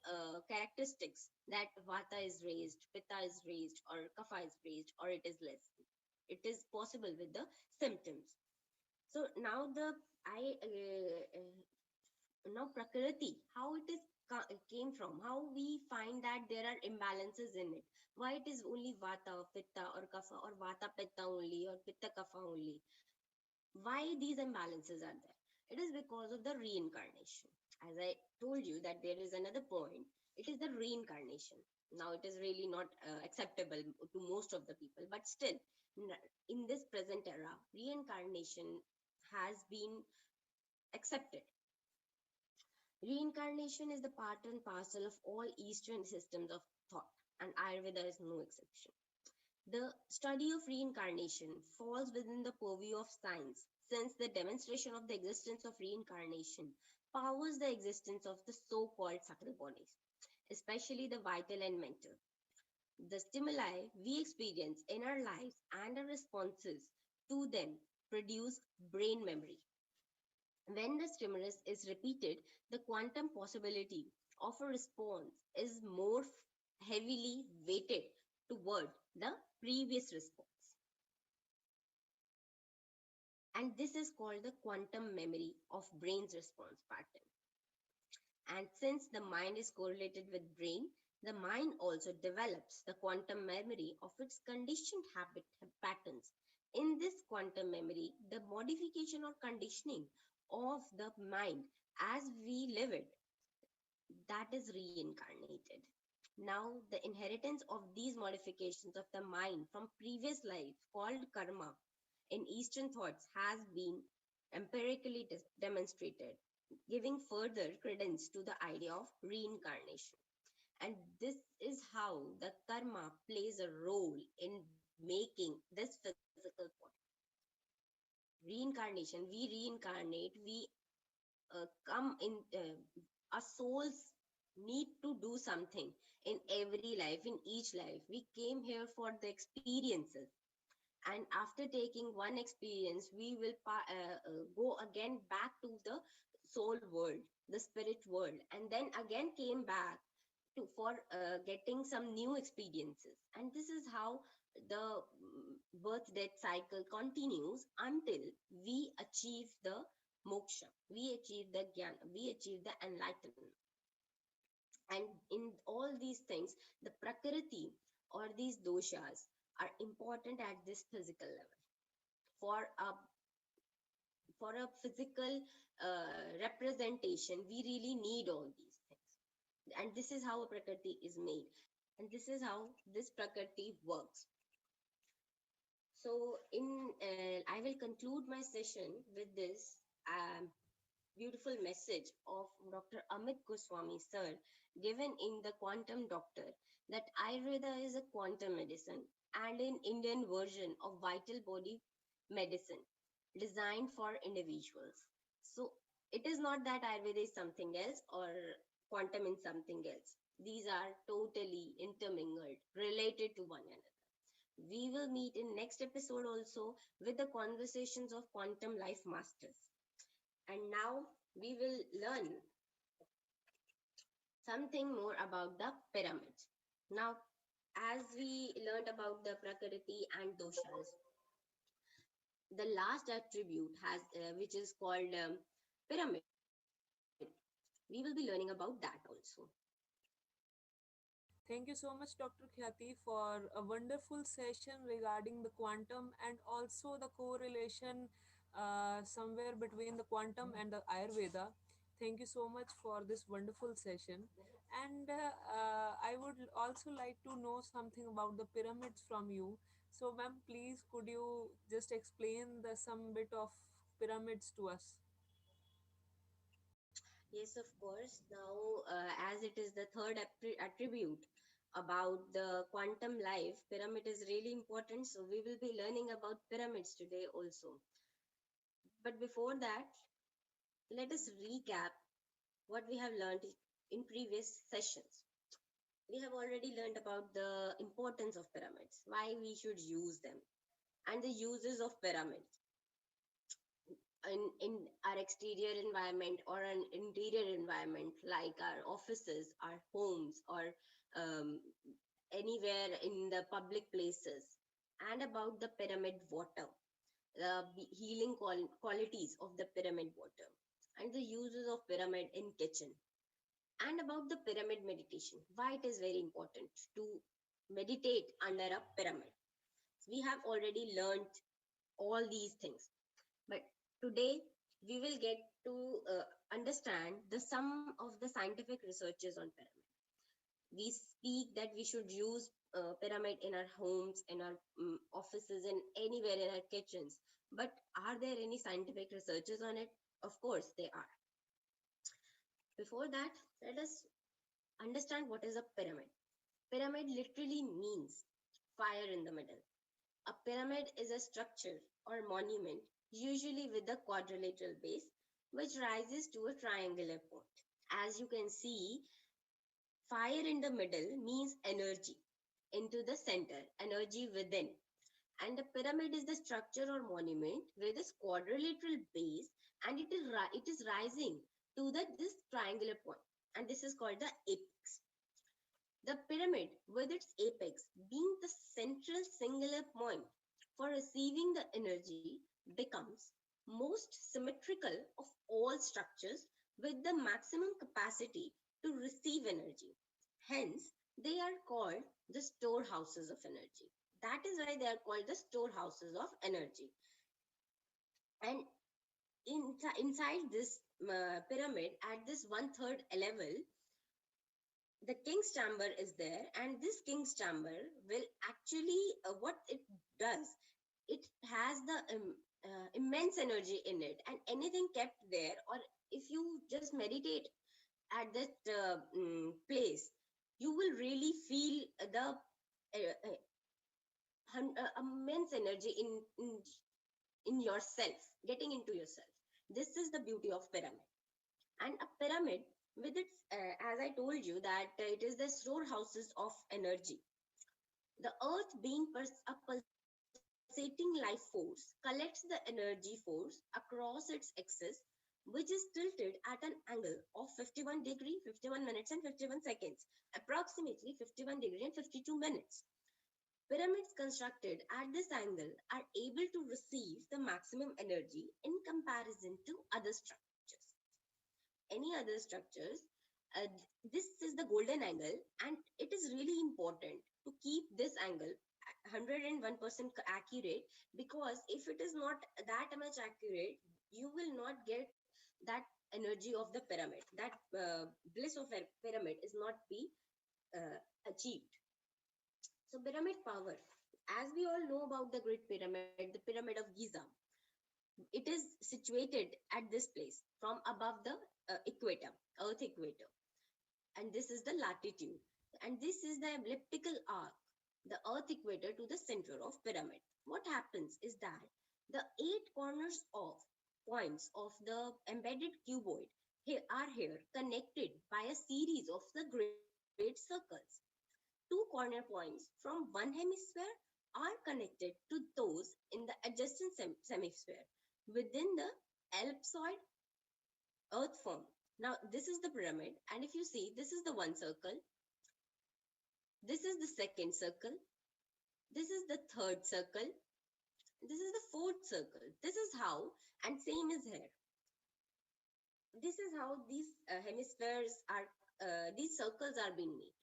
characteristics that Vata is raised, Pitta is raised, or Kapha is raised, or it is less. It is possible with the symptoms. So now the I now Prakriti, how it is came from, how we find that there are imbalances in it, why it is only Vata, Pitta, or Kapha, or Vata Pitta only, or Pitta Kapha only, why these imbalances are there. It is because of the reincarnation. As I told you that there is another point, it is the reincarnation. Now it is really not acceptable to most of the people, but still in this present era, reincarnation has been accepted. Reincarnation is the part and parcel of all Eastern systems of thought, and Ayurveda is no exception. The study of reincarnation falls within the purview of science, since the demonstration of the existence of reincarnation powers the existence of the so called subtle bodies, especially the vital and mental. The stimuli we experience in our lives and our responses to them produce brain memory. When the stimulus is repeated, the quantum possibility of a response is more heavily weighted toward the previous response. And this is called the quantum memory of brain's response pattern. And since the mind is correlated with brain, the mind also develops the quantum memory of its conditioned habit patterns. In this quantum memory, the modification or conditioning of the mind as we live it, that is reincarnated. Now, the inheritance of these modifications of the mind from previous life, called karma, in Eastern thoughts has been empirically demonstrated, giving further credence to the idea of reincarnation. And this is how the karma plays a role in making this physical body. Reincarnation, we reincarnate, we come in, our souls need to do something in every life, in each life. We came here for the experiences, and after taking one experience we will go again back to the soul world, the spirit world, and then again came back to for getting some new experiences. And this is how the birth death cycle continues until we achieve the moksha, we achieve the jnana, we achieve the enlightenment. And in all these things, the prakriti or these doshas are important at this physical level. For a physical representation, we really need all these things. And this is how a prakriti is made. And this is how this prakriti works. So, I will conclude my session with this beautiful message of Dr. Amit Goswami sir, given in the Quantum Doctor, that Ayurveda is a quantum medicine and an Indian version of vital body medicine designed for individuals. So it is not that Ayurveda is something else or quantum is something else. These are totally intermingled, related to one another. We will meet in next episode also with the conversations of quantum life masters. And now we will learn something more about the pyramids. Now, as we learned about the Prakriti and doshas, the last attribute has which is called pyramid. We will be learning about that also. Thank you so much, Dr. Khyati, for a wonderful session regarding the quantum and also the correlation somewhere between the quantum and the Ayurveda. Thank you so much for this wonderful session. And I would also like to know something about the pyramids from you. So, ma'am, please could you just explain the some bit of pyramids to us? Yes, of course. Now, as it is the third attribute about the quantum life, pyramid is really important. So, we will be learning about pyramids today also. But before that, let us recap what we have learned in previous sessions. We have already learned about the importance of pyramids, why we should use them, and the uses of pyramids in our exterior environment or an interior environment like our offices, our homes, or um, anywhere in the public places, and about the pyramid water, the healing qualities of the pyramid water, and the uses of pyramid in kitchen, and about the pyramid meditation, why it is very important to meditate under a pyramid. We have already learned all these things, but today we will get to understand the sum of the scientific researches on pyramid. We speak that we should use pyramid in our homes, in our offices, and anywhere in our kitchens. But are there any scientific researches on it? Of course, they are. Before that, let us understand what is a pyramid. Pyramid literally means fire in the middle. A pyramid is a structure or monument, usually with a quadrilateral base, which rises to a triangular point. As you can see, fire in the middle means energy into the center, energy within. And the pyramid is the structure or monument with this quadrilateral base, and it is rising to this triangular point, and this is called the apex. The pyramid, with its apex being the central singular point for receiving the energy, becomes most symmetrical of all structures with the maximum capacity to receive energy. Hence, they are called the storehouses of energy. That is why they are called the storehouses of energy. And inside this pyramid, at this one third level, the king's chamber is there, and this king's chamber will actually what it does, it has the immense energy in it, and anything kept there, or if you just meditate at that place, you will really feel the immense energy in yourself, getting into yourself. This is the beauty of pyramid. And a pyramid, with its as I told you that it is the storehouses of energy. The earth being a pulsating life force collects the energy force across its axis, which is tilted at an angle of 51 degree, 51 minutes and 51 seconds, approximately 51 degree and 52 minutes. Pyramids constructed at this angle are able to receive the maximum energy in comparison to other structures. Any other structures, uh, this is the golden angle, and it is really important to keep this angle 101% accurate, because if it is not that much accurate, you will not get that energy of the pyramid. That bliss of a pyramid is not be achieved. So, pyramid power. As we all know about the Great Pyramid, the Pyramid of Giza, it is situated at this place from above the equator, Earth equator, and this is the latitude, and this is the elliptical arc, the Earth equator to the center of pyramid. What happens is that the eight corners of points of the embedded cuboid are here connected by a series of the great circles. Two corner points from one hemisphere are connected to those in the adjacent hemisphere within the ellipsoid earth form. Now, this is the pyramid, and if you see, this is the one circle, this is the second circle, this is the third circle, this is the fourth circle. This is how, and same is here. This is how these hemispheres are, these circles are being made.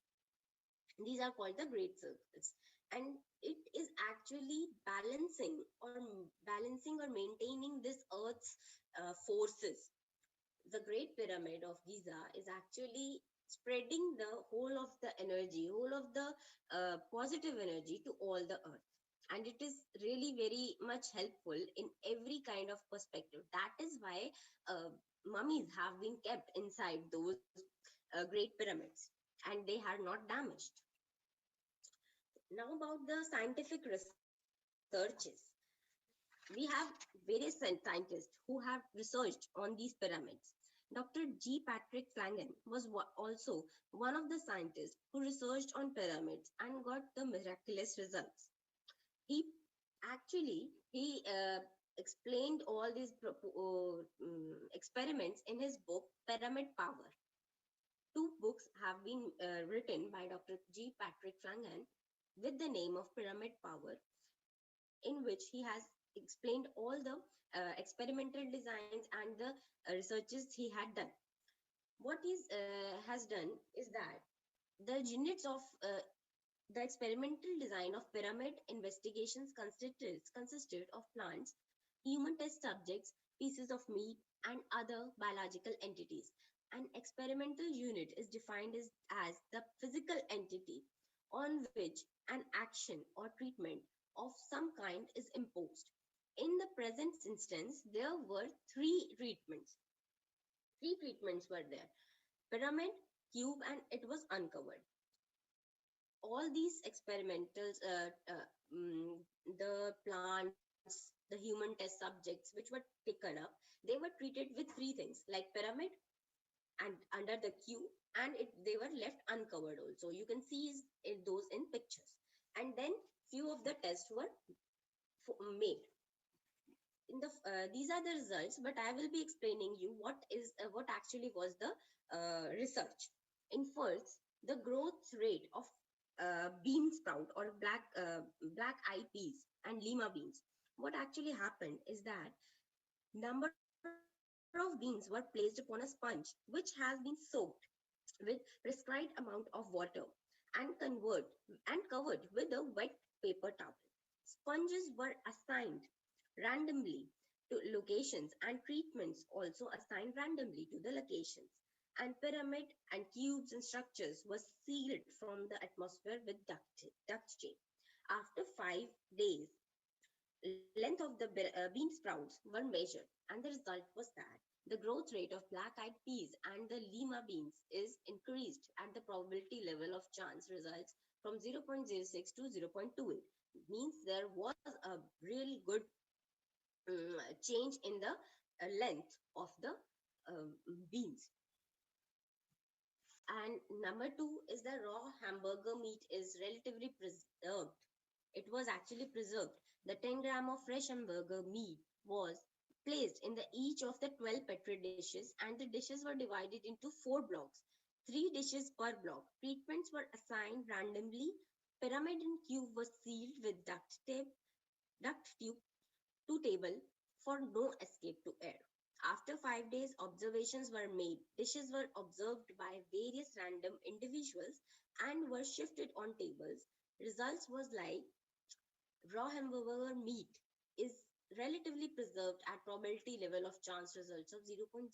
These are called the great circles, and it is actually balancing or maintaining this Earth's forces. The Great Pyramid of Giza is actually spreading the whole of the energy, whole of the positive energy to all the earth. And it is really very much helpful in every kind of perspective. That is why uh, mummies have been kept inside those great pyramids and they are not damaged. Now, about the scientific researches, we have various scientists who have researched on these pyramids. Dr. G. Patrick Flangen was also one of the scientists who researched on pyramids and got the miraculous results. He he explained all these experiments in his book Pyramid Power. Two books have been written by Dr. G. Patrick Flangen with the name of Pyramid Power, in which he has explained all the experimental designs and the researches he had done. What he has done is that the units of the experimental design of pyramid investigations consisted of plants, human test subjects, pieces of meat, and other biological entities. An experimental unit is defined as the physical entity on which an action or treatment of some kind is imposed. In the present instance, there were three treatments were there: pyramid, cube, and it was uncovered. All these experimentals, the plants, the human test subjects which were taken up, they were treated with three things like pyramid and under the cube, and they were left uncovered also. You can see those in pictures. And then few of the tests were made. These are the results, but I will be explaining you what actually was the research. In first, the growth rate of bean sprout or black eye peas and lima beans. What actually happened is that number of beans were placed upon a sponge which has been soaked with prescribed amount of water and covered with a wet paper towel. Sponges were assigned randomly to locations and treatments also assigned randomly to the locations. And pyramid and cubes and structures were sealed from the atmosphere with duct tape. After 5 days, length of the bean sprouts were measured, and the result was that the growth rate of black-eyed peas and the lima beans is increased at the probability level of chance results from 0.06 to 0.28. Means there was a really good change in the length of the beans. And number two is the raw hamburger meat is relatively preserved. It was actually preserved. The 10 gram of fresh hamburger meat was placed in the each of the 12 petri dishes, and the dishes were divided into 4 blocks, 3 dishes per block. Treatments were assigned randomly. Pyramid and cube was sealed with duct tube to table for no escape to air. After 5 days, observations were made. Dishes were observed by various random individuals and were shifted on tables. Results was like raw hamburger meat is relatively preserved at probability level of chance results of 0.001.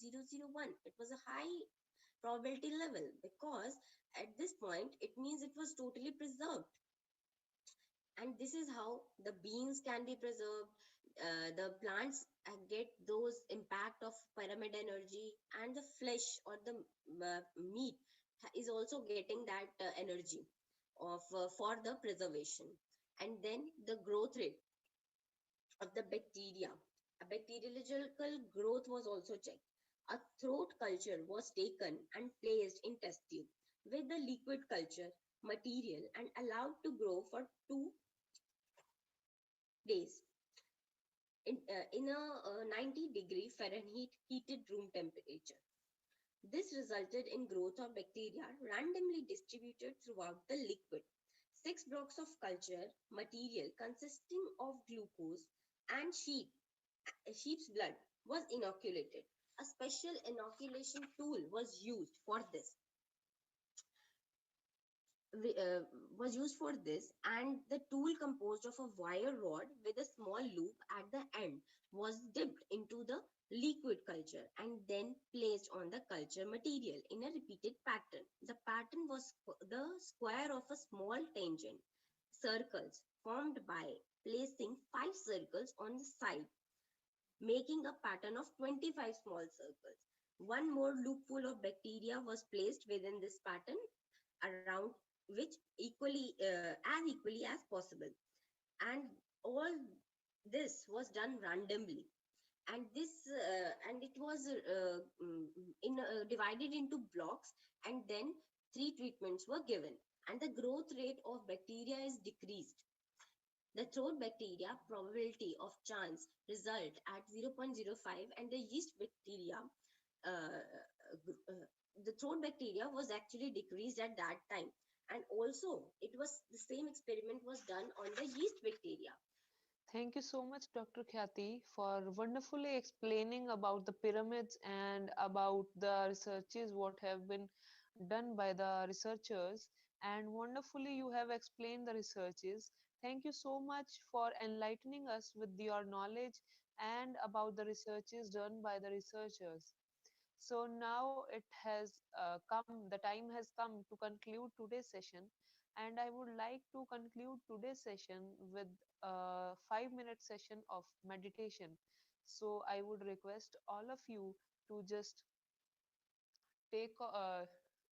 It was a high probability level because at this point it means it was totally preserved. And this is how the beans can be preserved. The plants get those impact of pyramid energy, and the flesh or the meat is also getting that energy of for the preservation. And then the growth rate of the bacteria, a bacteriological growth was also checked. A throat culture was taken and placed in test tube with the liquid culture material and allowed to grow for 2 days in a 90-degree Fahrenheit heated room temperature. This resulted in growth of bacteria randomly distributed throughout the liquid. 6 blocks of culture material consisting of glucose and sheep's blood was inoculated. A special inoculation tool wi- uh, was used for this, and the tool composed of a wire rod with a small loop at the end was dipped into the liquid culture and then placed agriculture material in a repeated pattern. The pattern was the square of a small tangent circles formed by placing 5 circles on the side, making a pattern of 25 small circles. One more loopful of bacteria was placed within this pattern around which equally as possible, and all this was done randomly, and it was divided into blocks, and then 3 treatments were given, and the growth rate of bacteria is decreased. The throat bacteria probability of chance result at 0.05, and the yeast bacteria uh, the throat bacteria was actually decreased at that time, and also it was the same experiment was done on the yeast bacteria. Thank you so much, Dr. Khyati, for wonderfully explaining about the pyramids and about the researches what have been done by the researchers. And wonderfully, you have explained the researches. Thank you so much for enlightening us with your knowledge and about the researches done by the researchers. So now the time has come to conclude today's session, and I would like to conclude today's session with a 5 minute session of meditation. So I would request all of you to just take a,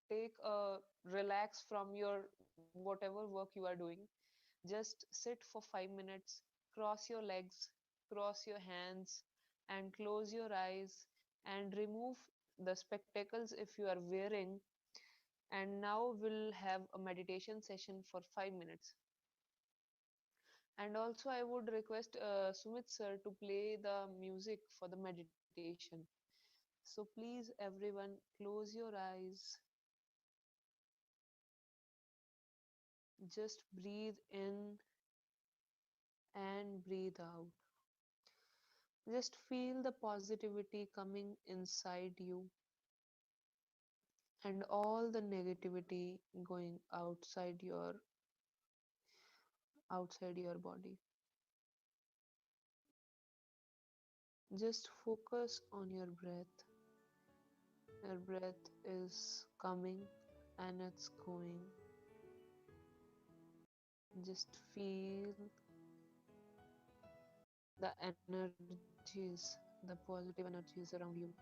take a relax from your whatever work you are doing. Just sit for 5 minutes, cross your legs, cross your hands, and close your eyes and remove the spectacles if you are wearing. And now we'll have a meditation session for 5 minutes. And also, I would request Sumit sir to play the music for the meditation. So please, everyone, close your eyes. Just breathe in and breathe out. Just feel the positivity coming inside you and all the negativity going outside your body. Just focus on your breath. Your breath is coming and it's going. Just feel the energies, the positive energies around you.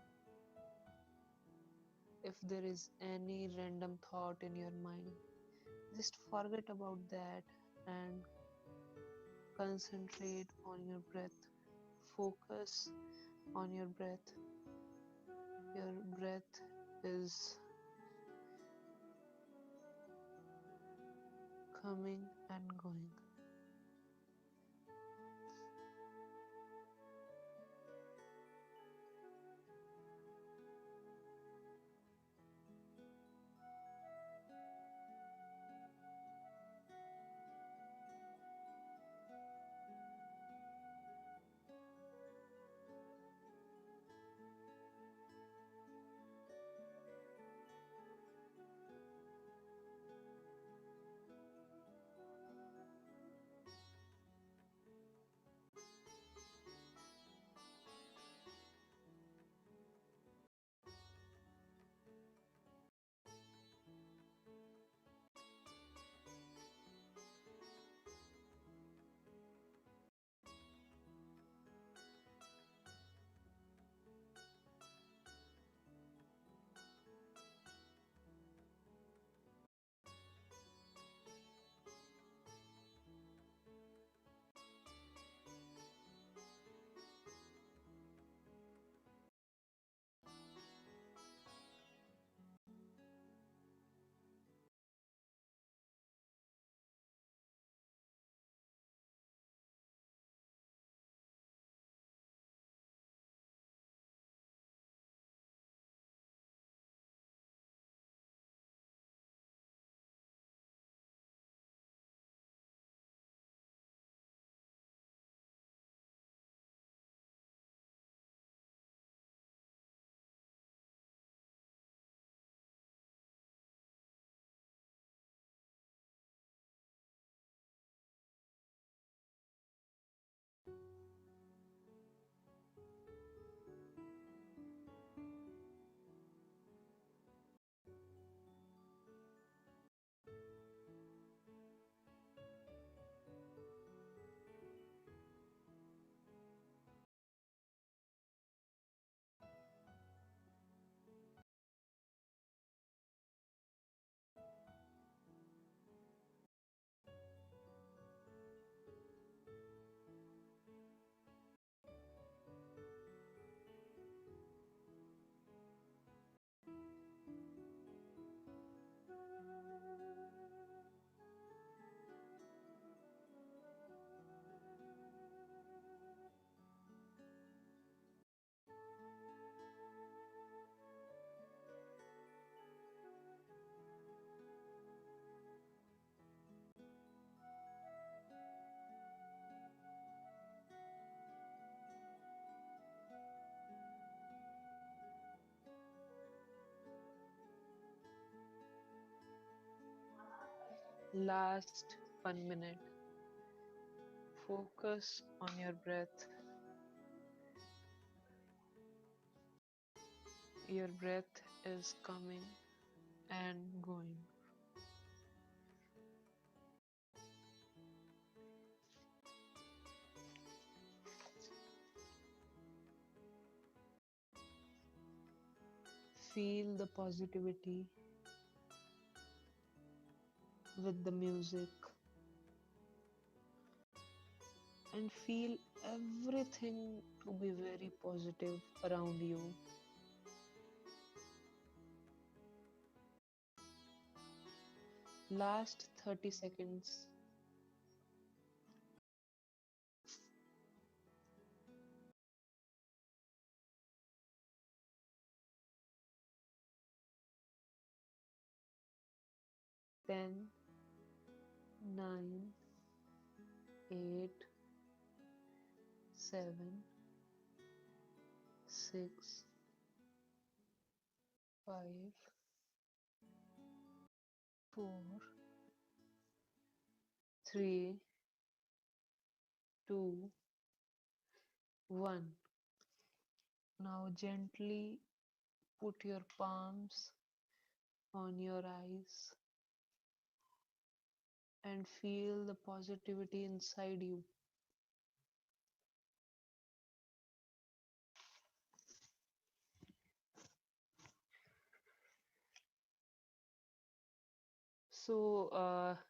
If there is any random thought in your mind, just forget about that and concentrate on your breath. Focus on your breath. Your breath is coming and going. Last 1 minute. Focus on your breath. Your breath is coming and going. Feel the positivity with the music and feel everything to be very positive around you. Last 30 seconds. 10, 9, 8, 7, 6, 5, 4, 3, 2, 1. Now gently put your palms on your eyes and feel the positivity inside you.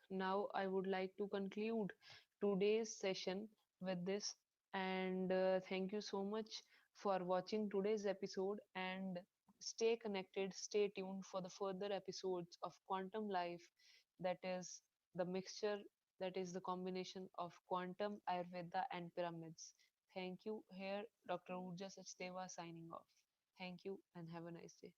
Now I would like to conclude today's session with this. And thank you so much for watching today's episode. And stay connected, stay tuned for the further episodes of Quantum Life, that is the mixture, that is the combination of quantum, Ayurveda, and pyramids. Thank you. Here, Dr. Urja Sachdeva signing off. Thank you and have a nice day.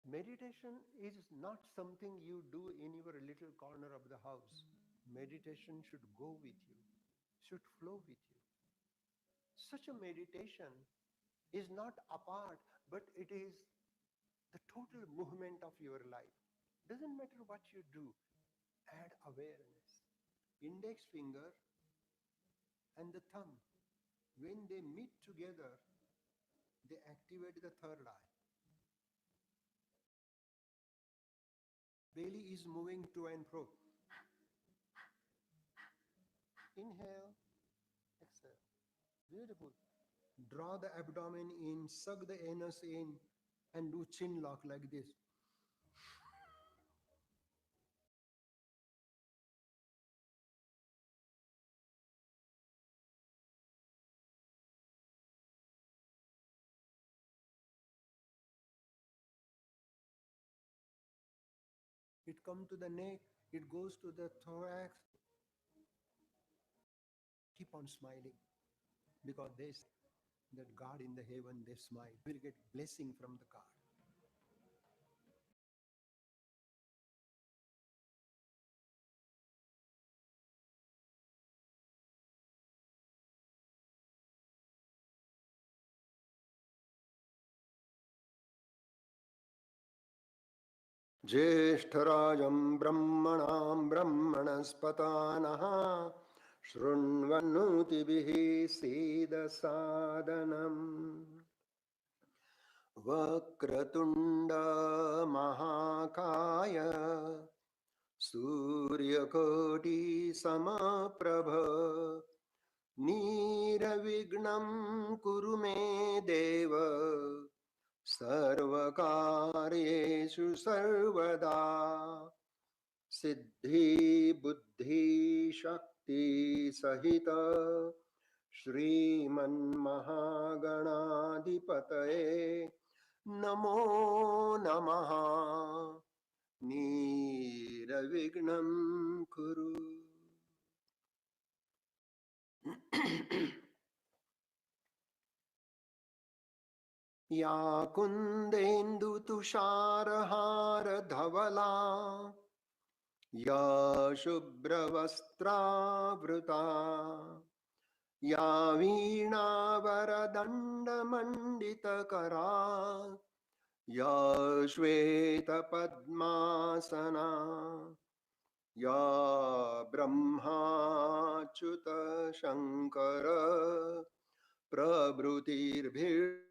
Meditation is not something you do in your little corner of the house. Meditation should go with you, should flow with you. Such a meditation is not apart, but it is the total movement of your life. Doesn't matter what you do, add awareness. Index finger and the thumb, when they meet together, they activate the third eye. Belly is moving to and fro. Inhale, exhale. Beautiful. Draw the abdomen in, suck the anus in, and do chin lock like this. It comes to the neck, it goes to the thorax. Keep on smiling because they say that God in the heaven, they smile. You will get blessing from the God. ज्येष्ठराजं ब्रह्मणां ब्रह्मणस्पतानः शृण्वन्नोतिभिः सीदसादनम् वक्रतुण्डमहाकाय सूर्यकोटिसमप्रभ निरविघ्नं कुरु मे देव सर्वकार्येषु सर्वदा सिद्धि बुद्धि शक्ति सहित श्रीमन्महागणाधिपतये नमो नमः निरविघ्नं कुरु या कुन्देन्दुतुषारहारधवला या शुभ्रवस्त्रावृता या वीणावरदण्डमण्डितकरा या श्वेतपद्मासना या ब्रह्माच्युतशङ्कर प्रभृतिर्भिर्